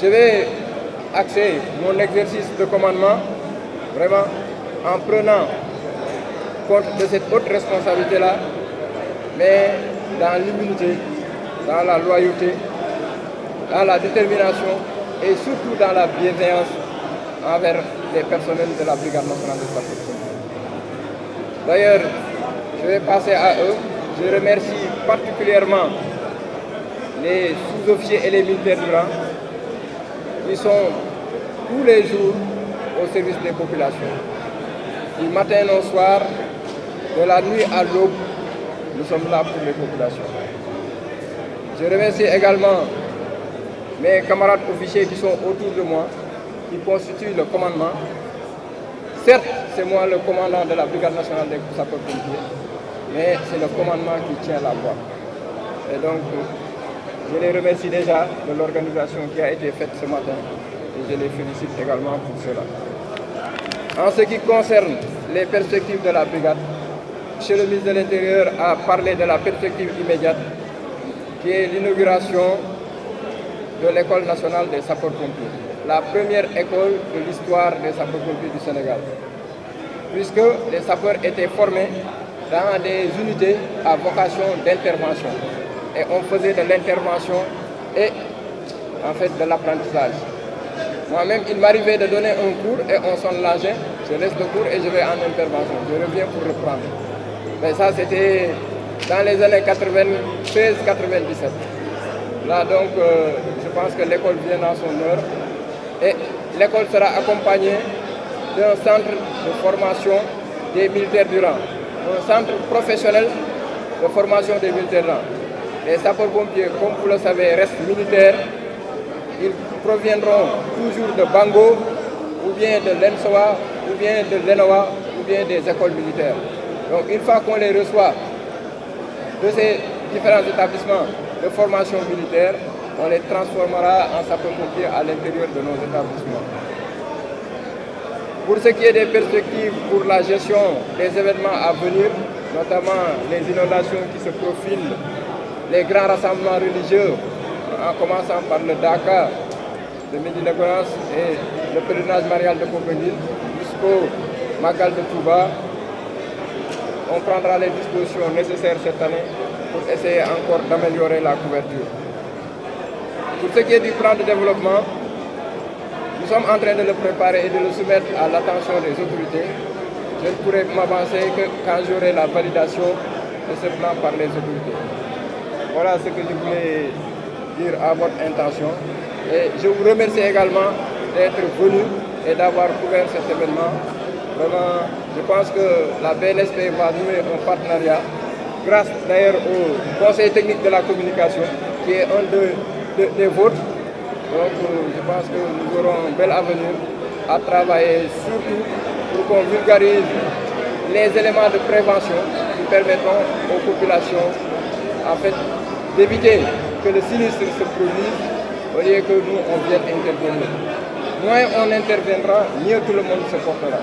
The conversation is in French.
Je vais axer mon exercice de commandement vraiment en prenant compte de cette haute responsabilité-là, mais dans l'humilité, dans la loyauté, dans la détermination et surtout dans la bienveillance envers les personnels de la Brigade nationale de sapeurs-pompiers. D'ailleurs, je vais passer à eux. Je remercie particulièrement les sous-officiers et les militaires du rang qui sont tous les jours au service des populations. Du matin au soir, de la nuit à l'aube, nous sommes là pour les populations. Je remercie également mes camarades officiers qui sont autour de moi, qui constituent le commandement. Certes, c'est moi le commandant de la Brigade nationale des sapeurs-pompiers, mais c'est le commandement qui tient la voie. Et donc, je les remercie déjà de l'organisation qui a été faite ce matin et je les félicite également pour cela. En ce qui concerne les perspectives de la brigade, M. le ministre de l'Intérieur a parlé de la perspective immédiate qui est l'inauguration de l'École nationale des sapeurs-pompiers, la première école de l'histoire des sapeurs-pompiers du Sénégal, puisque les sapeurs étaient formés dans des unités à vocation d'intervention. Et on faisait de l'intervention et en fait de l'apprentissage. Moi-même, il m'arrivait de donner un cours et on sonne l'engin, je laisse le cours et je vais en intervention. Je reviens pour reprendre. Mais ça, c'était dans les années 96-97. Là, donc, je pense que l'école vient dans son heure et l'école sera accompagnée d'un centre de formation des militaires du rang, un centre professionnel de formation des militaires du rang. Les sapeurs-pompiers, comme vous le savez, restent militaires. Ils proviendront toujours de Bango, ou bien de l'ENSOA, ou bien de l'ENOA, ou bien des écoles militaires. Donc une fois qu'on les reçoit de ces différents établissements de formation militaire, on les transformera en sapeurs-pompiers à l'intérieur de nos établissements. Pour ce qui est des perspectives pour la gestion des événements à venir, notamment les inondations qui se profilent, les grands rassemblements religieux, en commençant par le Dakar de Médina Gounass et le pèlerinage marial de Popenguine jusqu'au Magal de Touba, on prendra les dispositions nécessaires cette année pour essayer encore d'améliorer la couverture. Pour ce qui est du plan de développement, nous sommes en train de le préparer et de le soumettre à l'attention des autorités. Je ne pourrai m'avancer que quand j'aurai la validation de ce plan par les autorités. Voilà ce que je voulais dire à votre intention. Et je vous remercie également d'être venu et d'avoir couvert cet événement. Vraiment, je pense que la BNSP va nouer un partenariat grâce d'ailleurs au Conseil technique de la communication qui est un des vôtres. Donc je pense que nous aurons un bel avenir à travailler surtout pour qu'on vulgarise les éléments de prévention qui permettront aux populations en fait d'éviter que le sinistre se produise au lieu que nous on vienne intervenir. Moins on interviendra, mieux tout le monde se portera.